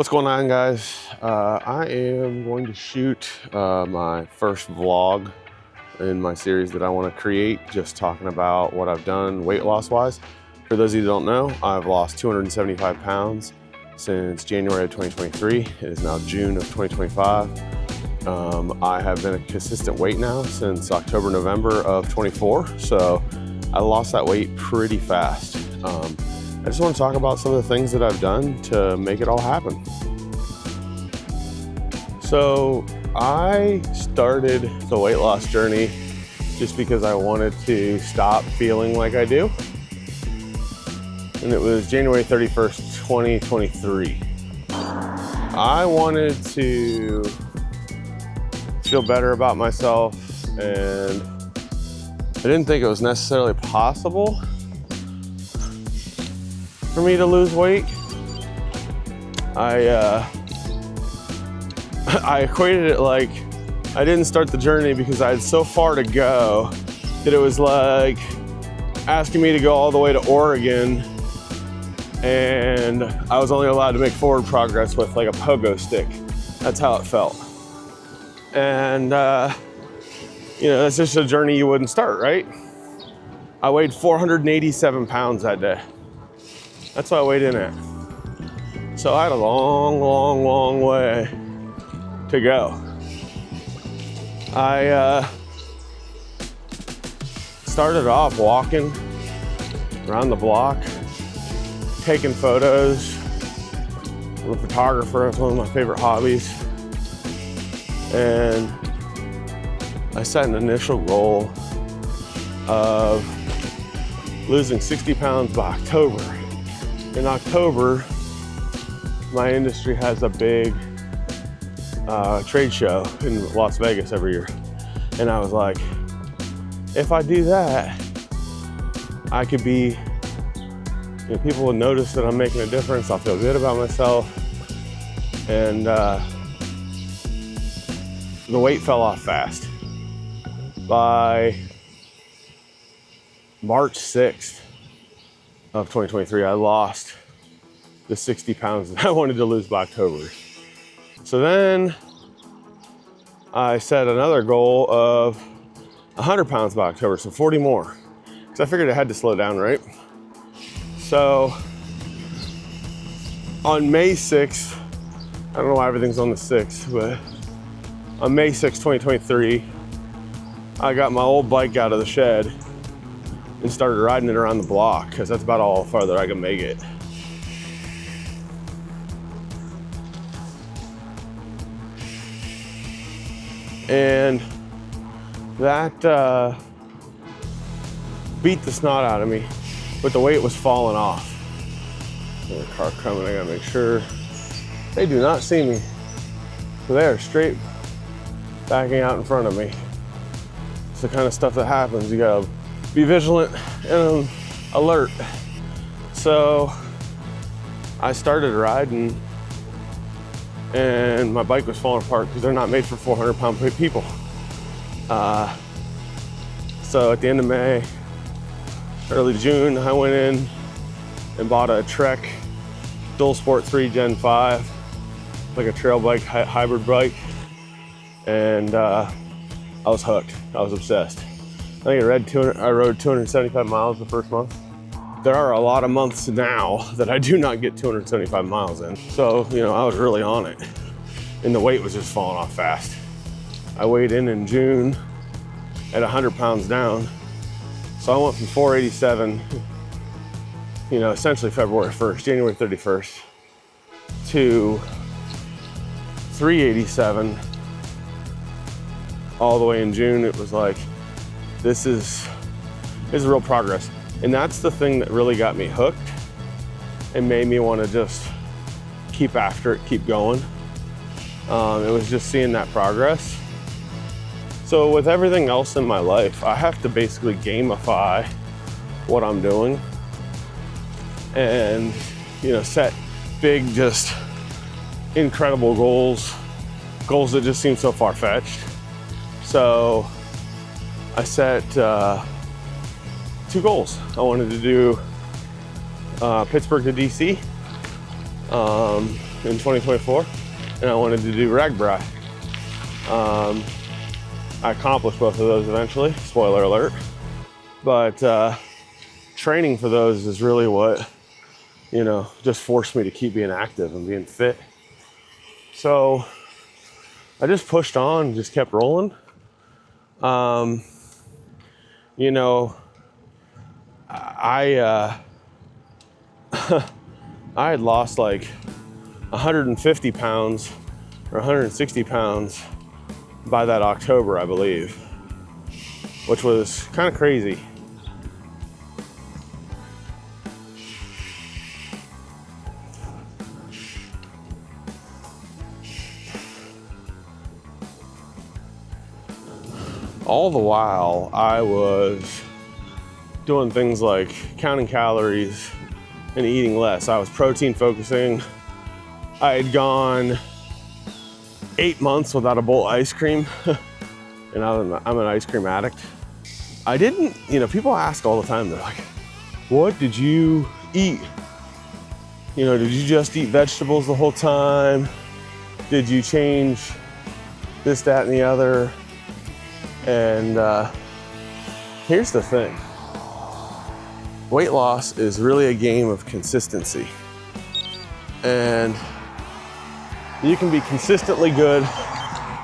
What's going on, guys? I am going to shoot my first vlog in my series that I want to create, just talking about what I've done weight loss wise. For those of you who don't know, I've lost 275 pounds since January of 2023. It is now June of 2025. I have been a consistent weight now since October, November of 24. So I lost that weight pretty fast. I just want to talk about some of the things that I've done to make it all happen. So I started the weight loss journey just because I wanted to stop feeling like I do. And it was January 31st, 2023. I wanted to feel better about myself, and I didn't think it was necessarily possible for me to lose weight. I equated it like I didn't start the journey because I had so far to go that it was like asking me to go all the way to Oregon and I was only allowed to make forward progress with like a pogo stick. That's how it felt. And that's just a journey you wouldn't start, right? I weighed 487 pounds that day. That's what I weighed in at. So I had a long way to go. I started off walking around the block, taking photos. I'm a photographer, it's one of my favorite hobbies. And I set an initial goal of losing 60 pounds by October. In October, my industry has a big trade show in Las Vegas every year. And I was like, if I do that, I could be, people will notice that I'm making a difference. I'll feel good about myself. And the weight fell off fast. By March 6th of 2023, I lost the 60 pounds that I wanted to lose by October. So then I set another goal of 100 pounds by October, so 40 more. Because I figured I had to slow down, right? So on May 6th, I don't know why everything's on the 6th, but on May 6th, 2023, I got my old bike out of the shed and started riding it around the block because that's about all farther I can make it. And that beat the snot out of me, but the weight was falling off. There's a car coming, I gotta make sure they do not see me. So they are straight backing out in front of me. It's the kind of stuff that happens. You gotta be vigilant and alert. So I started riding and my bike was falling apart because they're not made for 400-pound people. So at the end of May, early June, I went in and bought a Trek Dual Sport 3 Gen 5, like a trail bike, hybrid bike. And I was hooked. I was obsessed. I think I rode 275 miles the first month. There are a lot of months now that I do not get 275 miles in. So, I was really on it. And the weight was just falling off fast. I weighed in June at 100 pounds down. So I went from 487, essentially February 1st, January 31st, to 387 all the way in June. It was like, this is real progress. And that's the thing that really got me hooked and made me want to just keep after it, keep going. It was just seeing that progress. So with everything else in my life, I have to basically gamify what I'm doing and, set big, just incredible goals that just seem so far-fetched. So I set 2 goals. I wanted to do Pittsburgh to DC in 2024, and I wanted to do RAGBRAI. I accomplished both of those eventually, spoiler alert. But training for those is really what, just forced me to keep being active and being fit. So I just pushed on, just kept rolling. I I had lost like 150 pounds or 160 pounds by that October, I believe, which was kind of crazy. All the while, I was doing things like counting calories and eating less. I was protein focusing. I had gone 8 months without a bowl of ice cream, and I'm an ice cream addict. I didn't, people ask all the time, they're like, what did you eat? Did you just eat vegetables the whole time? Did you change this, that, and the other? And here's the thing. Weight loss is really a game of consistency. And you can be consistently good,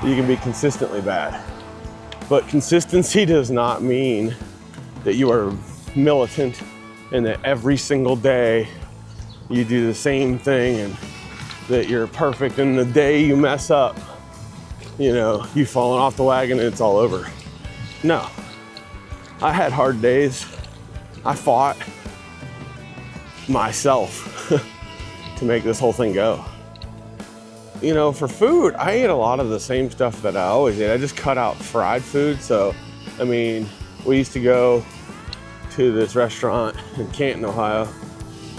you can be consistently bad. But consistency does not mean that you are militant and that every single day you do the same thing and that you're perfect, and the day you mess up, you've fallen off the wagon and it's all over. No, I had hard days. I fought myself to make this whole thing go. For food, I ate a lot of the same stuff that I always ate. I just cut out fried food. So, we used to go to this restaurant in Canton, Ohio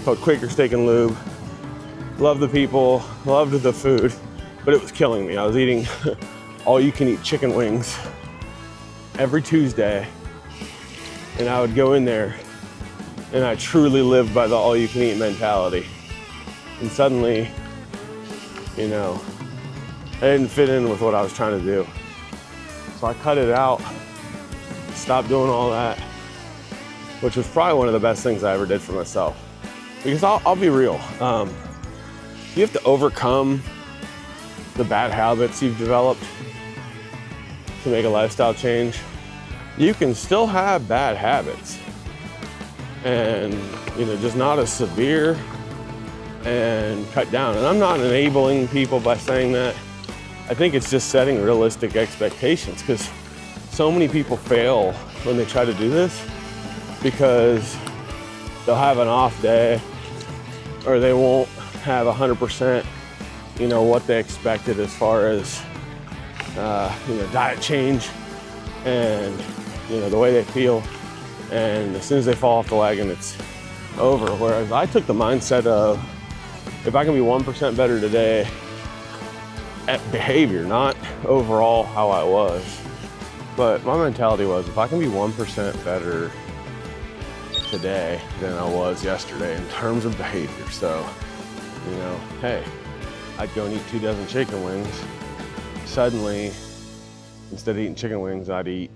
called Quaker Steak and Lube. Loved the people, loved the food, but it was killing me. I was eating all you can eat chicken wings every Tuesday, and I would go in there and I truly lived by the all you can eat mentality. And suddenly, I didn't fit in with what I was trying to do. So I cut it out, stopped doing all that, which was probably one of the best things I ever did for myself. Because I'll be real, you have to overcome the bad habits you've developed to make a lifestyle change. You can still have bad habits and, just not as severe, and cut down. And I'm not enabling people by saying that. I think it's just setting realistic expectations, because so many people fail when they try to do this because they'll have an off day or they won't have 100%, what they expected as far as, diet change and, the way they feel. And as soon as they fall off the wagon, it's over. Whereas I took the mindset of, if I can be 1% better today at behavior, not overall how I was, but my mentality was, if I can be 1% better today than I was yesterday in terms of behavior. So, hey, I'd go and eat 2 dozen chicken wings. Suddenly, instead of eating chicken wings, I'd eat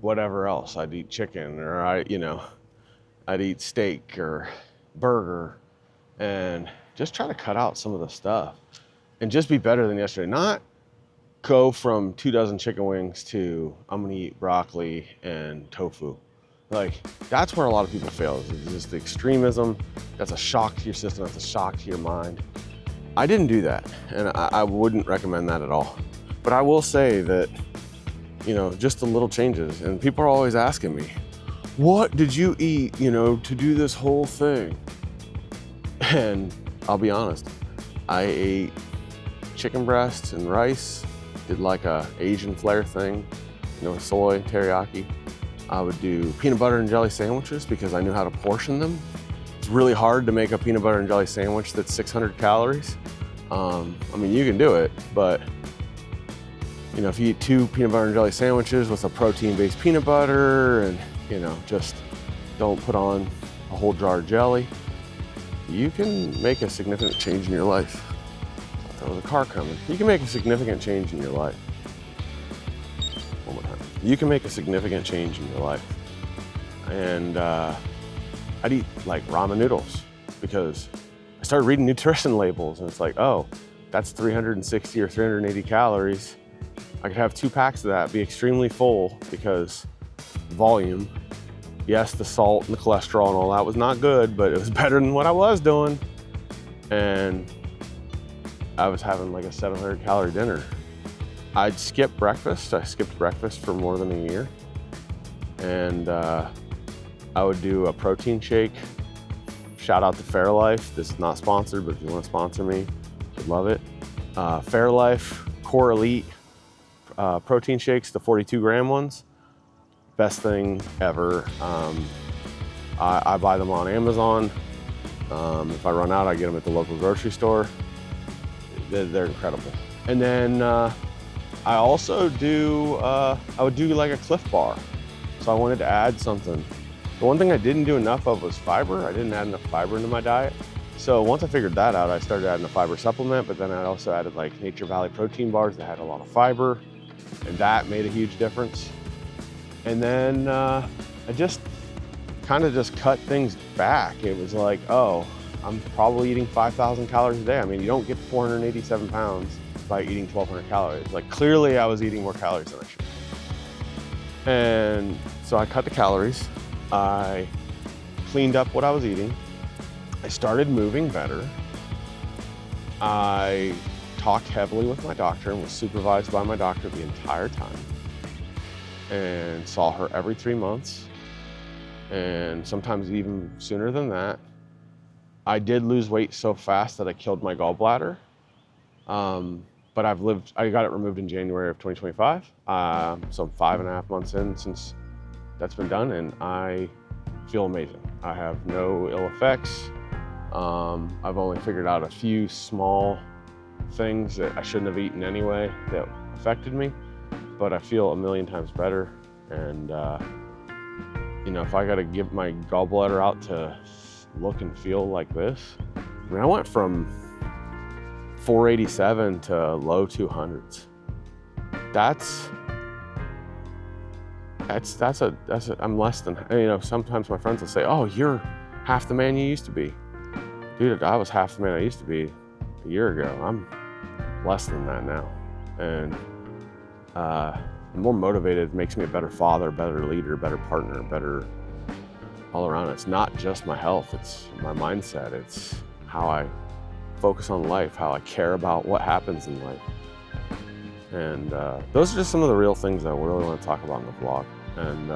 whatever else. I'd eat chicken, or I'd eat steak or burger, and just try to cut out some of the stuff and just be better than yesterday. Not go from 2 dozen chicken wings to I'm gonna eat broccoli and tofu. Like, that's where a lot of people fail. It's just the extremism. That's a shock to your system. That's a shock to your mind. I didn't do that, and I wouldn't recommend that at all. But I will say that, just the little changes. And people are always asking me, what did you eat, to do this whole thing? And I'll be honest, I ate chicken breasts and rice, did like a Asian flair thing, soy, teriyaki. I would do peanut butter and jelly sandwiches because I knew how to portion them. It's really hard to make a peanut butter and jelly sandwich that's 600 calories. You can do it, but if you eat 2 peanut butter and jelly sandwiches with a protein-based peanut butter and, just don't put on a whole jar of jelly, you can make a significant change in your life. There was a car coming. You can make a significant change in your life. One more time. You can make a significant change in your life. And I'd eat like ramen noodles because I started reading nutrition labels and it's like, oh, that's 360 or 380 calories. I could have 2 packs of that, be extremely full because volume. Yes, the salt and the cholesterol and all that was not good, but it was better than what I was doing. And I was having like a 700 calorie dinner. I'd skip breakfast. I skipped breakfast for more than a year. And I would do a protein shake. Shout out to Fairlife. This is not sponsored, but if you want to sponsor me, I'd love it. Fairlife Core Elite protein shakes, the 42 gram ones. Best thing ever. I buy them on Amazon. If I run out, I get them at the local grocery store. They're incredible. And then I also do, I would do like a Cliff Bar. So I wanted to add something. The one thing I didn't do enough of was fiber. I didn't add enough fiber into my diet. So once I figured that out, I started adding a fiber supplement, but then I also added like Nature Valley protein bars that had a lot of fiber, and that made a huge difference. And then I just kind of just cut things back. It was like, oh, I'm probably eating 5,000 calories a day. I mean, you don't get 487 pounds by eating 1,200 calories. Like clearly I was eating more calories than I should. And so I cut the calories. I cleaned up what I was eating. I started moving better. I talked heavily with my doctor and was supervised by my doctor the entire time. And saw her every 3 months. And sometimes even sooner than that. I did lose weight so fast that I killed my gallbladder. But I got it removed in January of 2025. So I'm 5.5 months in since that's been done, and I feel amazing. I have no ill effects. I've only figured out a few small things that I shouldn't have eaten anyway that affected me, but I feel a million times better. And you know, if I gotta give my gallbladder out to look and feel like this, I mean, I went from 487 to low 200s. I'm less than, you know, sometimes my friends will say, oh, you're half the man you used to be. Dude, I was half the man I used to be a year ago. I'm less than that now. And I'm more motivated, makes me a better father, better leader, better partner, better all around. It's not just my health, it's my mindset. It's how I focus on life, how I care about what happens in life. And those are just some of the real things that I really want to talk about in the vlog. And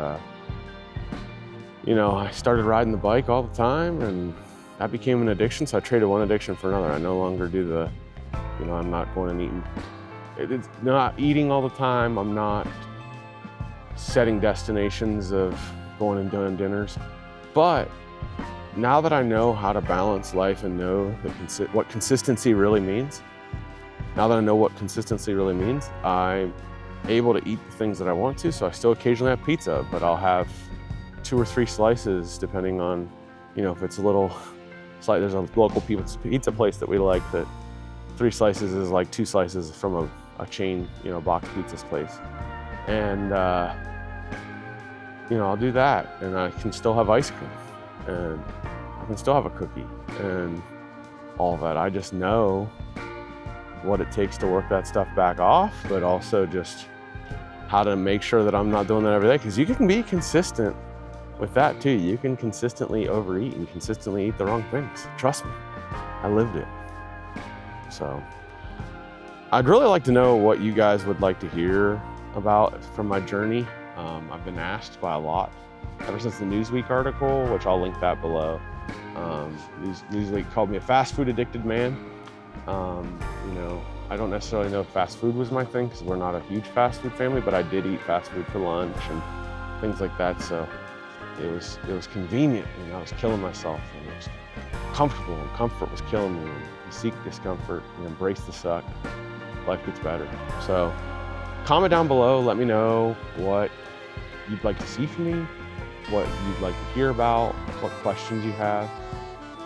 you know, I started riding the bike all the time, and that became an addiction. So I traded one addiction for another. I no longer do the, you know, I'm not going and eating. It's not eating all the time. I'm not setting destinations of going and doing dinners. But now that I know how to balance life and know what consistency really means, I'm able to eat the things that I want to. So I still occasionally have pizza, but I'll have 2 or 3 slices depending on, you know, if it's a little slight. There's a local pizza place that we like that 3 slices is like 2 slices from a chain, you know, box pizza place. And you know, I'll do that, and I can still have ice cream, and I can still have a cookie, and all of that. I just know what it takes to work that stuff back off, but also just how to make sure that I'm not doing that every day, because you can be consistent with that too. You can consistently overeat and consistently eat the wrong things. Trust me, I lived it. So I'd really like to know what you guys would like to hear about from my journey. I've been asked by a lot ever since the Newsweek article, which I'll link that below. Newsweek called me a fast food addicted man. You know, I don't necessarily know if fast food was my thing because we're not a huge fast food family, but I did eat fast food for lunch and things like that. So it was convenient, and I was killing myself, and it was comfortable, and comfort was killing me. And you seek discomfort and embrace the suck, life gets better. So comment down below, let me know what you'd like to see from me, what you'd like to hear about, what questions you have.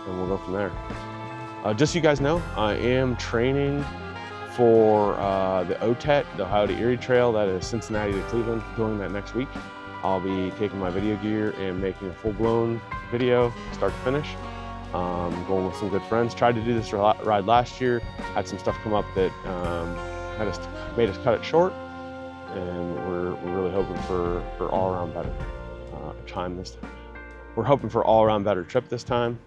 and we'll go from there. Just so you guys know, I am training for the OTET, the Ohio to Erie Trail. That is Cincinnati to Cleveland, doing that next week. I'll be taking my video gear and making a full-blown video, start to finish. Going with some good friends. Tried to do this ride last year. Had some stuff come up that made us cut it short, and we're really hoping for all-around better time this time. We're hoping for all-around better trip this time,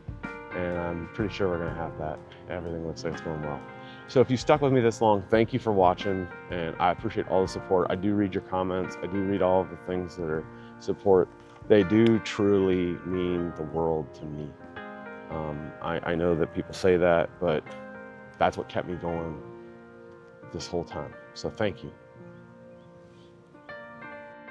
and I'm pretty sure we're going to have that. Everything looks like it's going well. So if you stuck with me this long, thank you for watching, and I appreciate all the support. I do read your comments. I do read all of the things that are support. They do truly mean the world to me. I know that people say that, but that's what kept me going this whole time. So thank you.